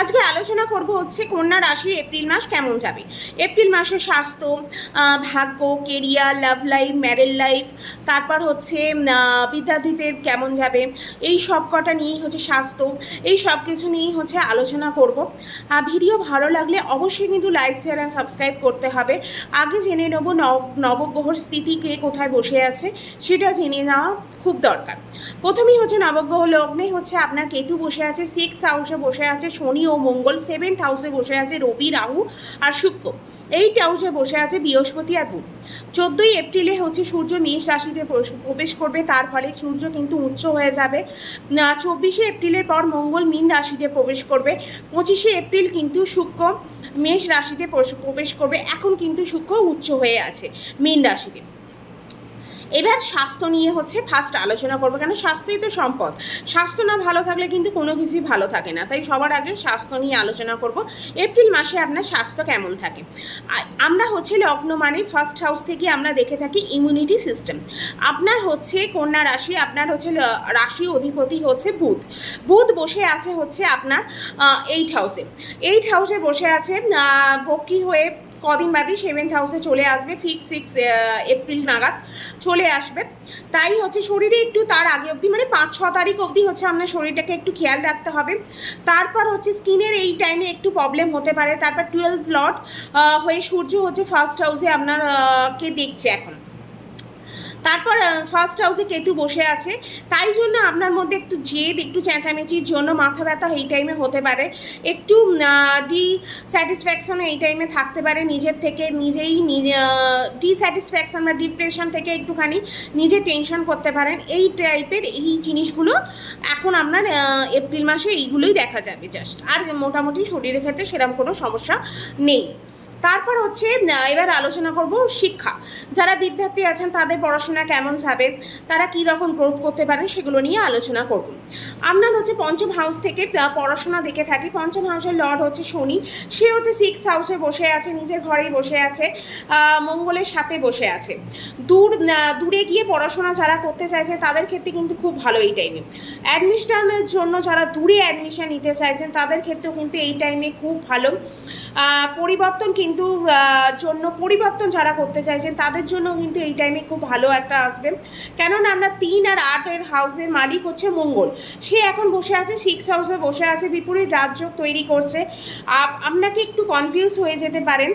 আজকে আলোচনা করব হচ্ছে কন্যা রাশির এপ্রিল মাস কেমন যাবে। এপ্রিল মাসে স্বাস্থ্য, ভাগ্য, career, love life, married life, তারপর হচ্ছে বিদ্যার্থীদের কেমন যাবে, এই সব কটা নিয়েই হচ্ছে স্বাস্থ্য, এই সব কিছু নিয়েই হচ্ছে আলোচনা করব। ভিডিও ভালো লাগলে অবশ্যই কিন্তু লাইক, শেয়ার আর সাবস্ক্রাইব করতে হবে। আগে জেনে নেব নবগ্রহর স্থিতি কে কোথায় বসে আছে, সেটা জেনে নেওয়া খুব দরকার। প্রথমেই হচ্ছে নবগ্রহ লগ্নে হচ্ছে আপনার কেতু বসে আছে, 6th হাউসে বসে আছে শনি ও মঙ্গল, 7th হাউসে বসে আছে রবি, রাহু আর শুক্র, 8th হাউসে বসে আছে বৃহস্পতি আর বুধ। 14ই এপ্রিলে হচ্ছে সূর্য মেষ রাশিতে প্রবেশ করবে, তার ফলে সূর্য কিন্তু উচ্চ হয়ে যাবে। 24শে এপ্রিলের পর মঙ্গল মীন রাশিতে প্রবেশ করবে। 25শে এপ্রিল কিন্তু শুক্র মেষ রাশিতে প্রবেশ করবে। এখন কিন্তু শুক্র উচ্চ হয়ে আছে মীন রাশিতে। এবার স্বাস্থ্য নিয়ে হচ্ছে ফার্স্ট আলোচনা করবো, কেন স্বাস্থ্যই তো সম্পদ। স্বাস্থ্য না ভালো থাকলে কিন্তু কোনো কিছুই ভালো থাকে না, তাই সবার আগে স্বাস্থ্য নিয়ে আলোচনা করব। এপ্রিল মাসে আপনার স্বাস্থ্য কেমন থাকে। আমরা হচ্ছে লগ্ন মানে ফার্স্ট হাউস থেকে আমরা দেখে থাকি ইমিউনিটি সিস্টেম। আপনার হচ্ছে কন্যা রাশি, আপনার হচ্ছে রাশি অধিপতি হচ্ছে বুধ। বুধ বসে আছে হচ্ছে আপনার 8th হাউসে। 8th হাউসে বসে আছে, বক্রি হয়ে কদিন বাদই 7th হাউসে চলে আসবে, 6 এপ্রিল নাগাদ চলে আসবে। তাই হচ্ছে শরীরে একটু তার আগে অবধি মানে 5-6 তারিখ অবধি হচ্ছে আপনার শরীরটাকে একটু খেয়াল রাখতে হবে। তারপর হচ্ছে স্কিনের এই টাইমে একটু প্রবলেম হতে পারে। তারপর 12th লর্ড হয়ে সূর্য হচ্ছে ফার্স্ট হাউসে আপনার কে দেখছে এখন। তারপর ফার্স্ট হাউসে কেতু বসে আছে, তাই জন্য আপনার মধ্যে একটু জেদ, একটু চেঁচামেচির জন্য মাথা ব্যথা এই টাইমে হতে পারে, একটু ডিস্যাটিসফ্যাকশন এই টাইমে থাকতে পারে, নিজের থেকে নিজেই ডিস্যাটিসফ্যাকশন বা ডিপ্রেশন থেকে একটুখানি নিজে টেনশন করতে পারেন। এই টাইপের এই জিনিসগুলো এখন আপনার এপ্রিল মাসে এইগুলোই দেখা যাবে জাস্ট। আর মোটামুটি শরীরের ক্ষেত্রে সেরকম কোনো সমস্যা নেই। তারপর হচ্ছে এবার আলোচনা করব শিক্ষা। যারা বিদ্যার্থী আছেন তাদের পড়াশোনা কেমন যাবে, তারা কী রকম গ্রোথ করতে পারেন, সেগুলো নিয়ে আলোচনা করব। আপনার হচ্ছে পঞ্চম হাউস থেকে পড়াশোনা দেখে থাকি। পঞ্চম হাউসের লর্ড হচ্ছে শনি, সে হচ্ছে 6th হাউসে বসে আছে, নিজের ঘরেই বসে আছে, মঙ্গলের সাথে বসে আছে। দূরে গিয়ে পড়াশোনা যারা করতে চাইছে তাদের ক্ষেত্রে কিন্তু খুব ভালো এই টাইমে। অ্যাডমিশনের জন্য যারা দূরে অ্যাডমিশন নিতে চাইছেন তাদের ক্ষেত্রেও কিন্তু এই টাইমে খুব ভালো। পরিবর্তন যারা করতে চাইছেন তাদের জন্য কিন্তু এই টাইমে খুব ভালো একটা আসবে। কেননা আমরা 3 আর 8 হাউসের মালিক হচ্ছে মঙ্গল, সে এখন বসে আছে 6th হাউসে বসে আছে, বিপরীত রাজযোগ তৈরি করছে। আপনাকে একটু কনফিউজ হয়ে যেতে পারেন।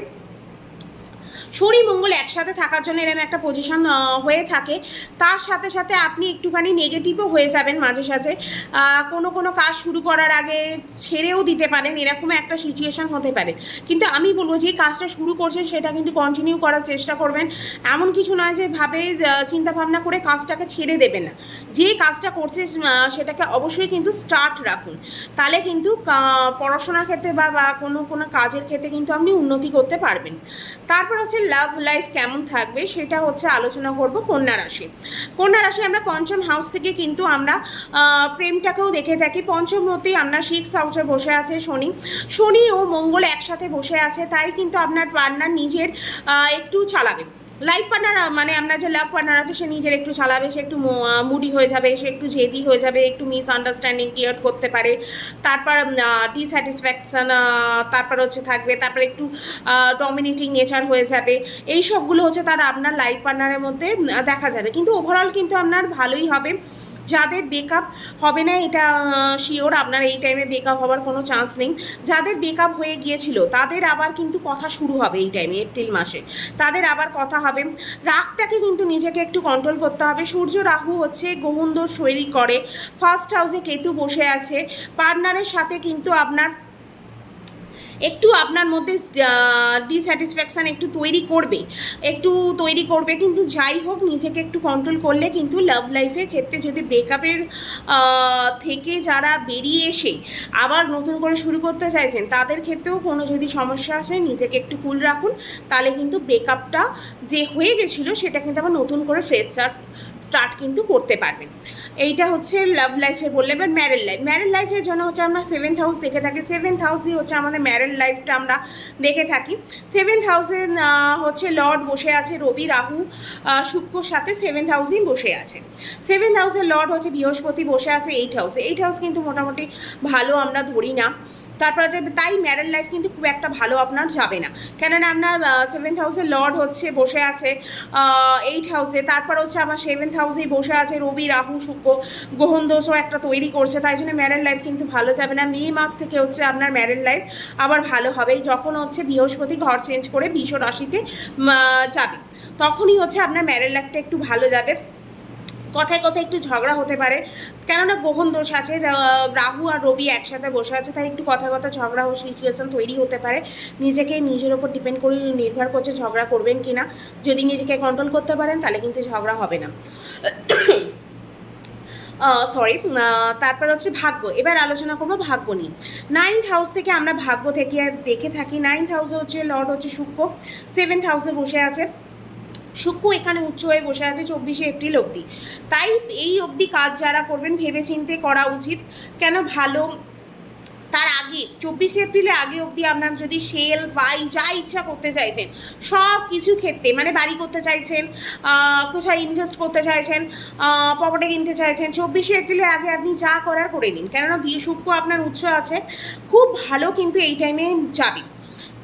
শনি মঙ্গল একসাথে থাকার জন্য এরকম একটা পজিশন হয়ে থাকে। তার সাথে সাথে আপনি একটুখানি নেগেটিভও হয়ে যাবেন মাঝে সাঝে, কোনো কাজ শুরু করার আগে ছেড়েও দিতে পারেন, এরকম একটা সিচুয়েশান হতে পারে। কিন্তু আমি বলবো যে কাজটা শুরু করছেন সেটা কিন্তু কন্টিনিউ করার চেষ্টা করবেন। এমন কিছু নয় যে চিন্তাভাবনা করে কাজটাকে ছেড়ে দেবেন না। যে কাজটা করছে সেটাকে অবশ্যই কিন্তু স্টার্ট রাখুন, তাহলে কিন্তু পড়াশোনার ক্ষেত্রে বা কোনো কাজের ক্ষেত্রে কিন্তু আপনি উন্নতি করতে পারবেন। তারপর হচ্ছে লাভ লাইফ কেমন থাকবে সেটা হচ্ছে আলোচনা করব কন্যা রাশি। কন্যা রাশি আমরা পঞ্চম হাউস থেকে কিন্তু আমরা প্রেমটাকেও দেখে থাকি। পঞ্চমতেই আপনার 6th হাউসে বসে আছে শনি ও মঙ্গল একসাথে বসে আছে, তাই কিন্তু আপনার পার্টনার নিজের একটু চালাবে। লাইফ পার্টনার মানে আপনার যে লাভ পার্টনার আছে সে নিজের একটু চালাবে, সে একটু মুডি হয়ে যাবে, সে একটু জেদি হয়ে যাবে, একটু মিসআন্ডারস্ট্যান্ডিং ক্রিয়েট করতে পারে। তারপর ডিস্যাটিসফ্যাকশান তারপর হচ্ছে থাকবে, তারপর একটু ডমিনেটিং নেচার হয়ে যাবে। এই সবগুলো হচ্ছে তারা আপনার লাইফ পার্টনারের মধ্যে দেখা যাবে। কিন্তু ওভারঅল কিন্তু আপনার ভালোই হবে। যাদের ব্রেকআপ হবে না এটা শিওর, আপনার এই টাইমে ব্রেকআপ হওয়ার কোনো চান্স নেই। যাদের ব্রেকআপ হয়ে গিয়েছিল তাদের আবার কিন্তু কথা শুরু হবে এই টাইমে, এপ্রিল মাসে তাদের আবার কথা হবে। রাগটাকে কিন্তু নিজেকে একটু কন্ট্রোল করতে হবে। সূর্য রাহু হচ্ছে গ্রহণদোষ তৈরি করে, ফার্স্ট হাউসে কেতু বসে আছে, পার্টনারের সাথে কিন্তু আপনার একটু আপনার মধ্যে ডিস্যাটিসফ্যাকশান একটু তৈরি করবে। কিন্তু যাই হোক নিজেকে একটু কন্ট্রোল করলে কিন্তু লাভ লাইফের ক্ষেত্রে যদি ব্রেকআপের থেকে যারা বেরিয়ে এসে আবার নতুন করে শুরু করতে চাইছেন তাদের ক্ষেত্রেও কোনো যদি সমস্যা আসে নিজেকে একটু কুল রাখুন, তাহলে কিন্তু ব্রেকআপটা যে হয়ে গেছিলো সেটা কিন্তু আবার নতুন করে ফ্রেশ স্টার্ট কিন্তু করতে পারবেন। এইটা হচ্ছে লাভ লাইফে বললে। এবার ম্যারেড লাইফের জন্য হচ্ছে আমরা 7th হাউস দেখে থাকি। 7th হাউসই হচ্ছে আমাদের ম্যারেড লাইফটা আমরা দেখে থাকি। 7th হাউসে হচ্ছে লর্ড বসে আছে রবি, রাহু, শুক্রর সাথে 7th হাউসেই বসে আছে। 7th হাউসের লর্ড হচ্ছে বৃহস্পতি বসে আছে 8th হাউসে। 8th হাউস কিন্তু মোটামুটি ভালো আমরা ধরি না, তারপরে যে তাই ম্যারিড লাইফ কিন্তু খুব একটা ভালো আপনার যাবে না, কেননা আপনার 7th হাউসে লর্ড হচ্ছে বসে আছে 8 হাউসে, তারপর হচ্ছে আবার 7th হাউসেই বসে আছে রবি রাহু শুক্র, গ্রহণ দোষও একটা তৈরি করছে, তাই জন্য ম্যারিড লাইফ কিন্তু ভালো যাবে না। মে মাস থেকে হচ্ছে আপনার ম্যারিড লাইফ আবার ভালো হবে, যখন হচ্ছে বৃহস্পতি ঘর চেঞ্জ করে বৃষ রাশিতে যাবে, তখনই হচ্ছে আপনার ম্যারিড লাইফটা একটু ভালো যাবে। কথায় কথায় একটু ঝগড়া হতে পারে, কেননা গ্রহণ দোষ আছে, রাহু আর রবি একসাথে বসে আছে, তাই একটু কথায় কথা ঝগড়া সিচুয়েশন তৈরি হতে পারে। নিজেকে নিজের ওপর ডিপেন্ড করে নির্ভর করছে ঝগড়া করবেন কি না। যদি নিজেকে কন্ট্রোল করতে পারেন তাহলে কিন্তু ঝগড়া হবে না। সরি। তারপর হচ্ছে ভাগ্য, এবার আলোচনা করবো ভাগ্য নিয়ে। 9th হাউস থেকে আমরা ভাগ্য থেকে দেখে থাকি, 9th হাউসে হচ্ছে লর্ড হচ্ছে শুক্র, 7th হাউসে বসে আছে শুক্র, এখানে উচ্চ হয়ে বসে আছে 24শে এপ্রিল অবধি। তাই এই অবধি কাজ যারা করবেন ভেবে চিন্তে করা উচিত, কেন ভালো। তার আগে 24শে এপ্রিলের আগে অবধি আপনার যদি সেল বাই যা ইচ্ছা করতে চাইছেন সব কিছু ক্ষেত্রে, মানে বাড়ি করতে চাইছেন, কোথায় ইনভেস্ট করতে চাইছেন, প্রপার্টি কিনতে চাইছেন, 24শে এপ্রিলের আগে আপনি যা করার করে নিন, কেননা শুক্র আপনার উচ্চ আছে, খুব ভালো কিন্তু এই টাইমে যাবে।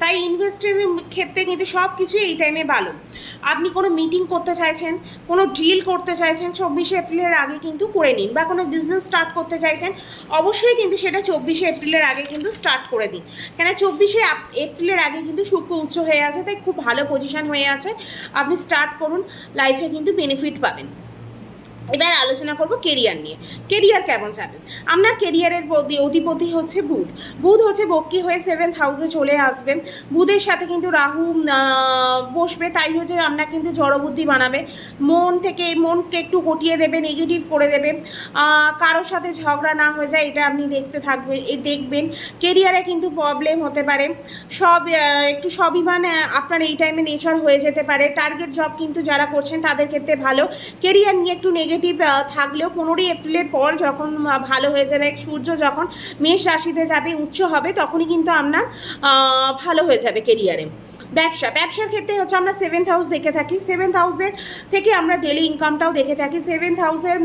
তাই ইনভেস্টের ক্ষেত্রে কিন্তু সব কিছুই এই টাইমে ভালো। আপনি কোনো মিটিং করতে চাইছেন, কোনো ডিল করতে চাইছেন, 24শে এপ্রিলের আগে কিন্তু করে নিন, বা কোনো বিজনেস স্টার্ট করতে চাইছেন অবশ্যই কিন্তু সেটা 24শে এপ্রিলের আগে কিন্তু স্টার্ট করে দিন, কেন 24শে এপ্রিলের আগে কিন্তু শুক্র উচ্চ হয়ে আছে, তাই খুব ভালো পজিশন হয়ে আছে, আপনি স্টার্ট করুন, লাইফে কিন্তু বেনিফিট পাবেন। এবার আলোচনা করব কেরিয়ার নিয়ে। কেরিয়ার কেমন যাবে? আপনার কেরিয়ারের অধিপতি হচ্ছে বুধ, বুধ হচ্ছে বক্কি হয়ে 7th হাউসে চলে আসবে, বুধের সাথে কিন্তু রাহু বসবে, তাই হচ্ছে আপনার কিন্তু জড়বুদ্ধি বানাবে, মনকে একটু হটিয়ে দেবে, নেগেটিভ করে দেবে, কারোর সাথে ঝগড়া না হয়ে যায় এটা আপনি দেখবেন। কেরিয়ারে কিন্তু প্রবলেম হতে পারে, একটু স্বাভিমান আপনার এই টাইমে নেচার হয়ে যেতে পারে। টার্গেট জব কিন্তু যারা করছেন তাদের ক্ষেত্রে ভালো, কেরিয়ার নিয়ে একটু নেগেটিভ থাকলেও 15ই এপ্রিলের পর যখন ভালো হয়ে যাবে, সূর্য যখন মেষ রাশিতে যাবে উচ্চ হবে, তখনই কিন্তু আপনার ভালো হয়ে যাবে কেরিয়ারে। ব্যবসার ক্ষেত্রে হচ্ছে আমরা 7th হাউস দেখে থাকি, 7th হাউসের থেকে আমরা ডেলি ইনকামটাও দেখে থাকি, 7th হাউসের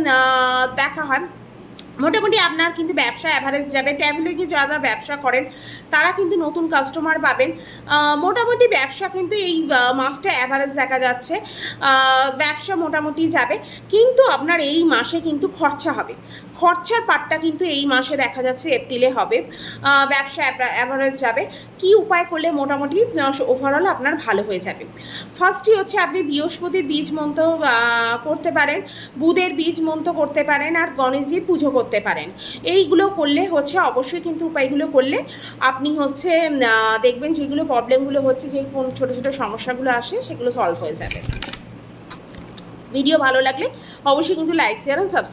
দেখা হয়। মোটামুটি আপনার কিন্তু ব্যবসা অ্যাভারেজ যাবে, ট্যাবলেটে যারা ব্যবসা করেন তারা কিন্তু নতুন কাস্টমার পাবেন। মোটামুটি ব্যবসা কিন্তু এই মাসটা অ্যাভারেজ দেখা যাচ্ছে, ব্যবসা মোটামুটি যাবে, কিন্তু আপনার এই মাসে কিন্তু খরচা হবে, খরচার পার্টটা কিন্তু এই মাসে দেখা যাচ্ছে এপ্রিলে হবে। ব্যবসা অ্যাভারেজ যাবে, কি উপায় করলে মোটামুটি ওভারঅল আপনার ভালো হয়ে যাবে? ফার্স্টই হচ্ছে আপনি বৃহস্পতির বীজ মন্ত্র করতে পারেন, বুধের বীজ মন্ত্র করতে পারেন, আর গণেশজির পুজো করতে পারেন। এইগুলো করলে হচ্ছে অবশ্যই কিন্তু উপায়গুলো করলে আপনি হচ্ছে দেখবেন যেগুলো প্রবলেমগুলো হচ্ছে, যে কোন ছোটো ছোটো সমস্যাগুলো আসে সেগুলো সলভ হয়ে যাবে। ভিডিও ভালো লাগলে অবশ্যই কিন্তু লাইক শেয়ার আর সাবস্ক্রাইব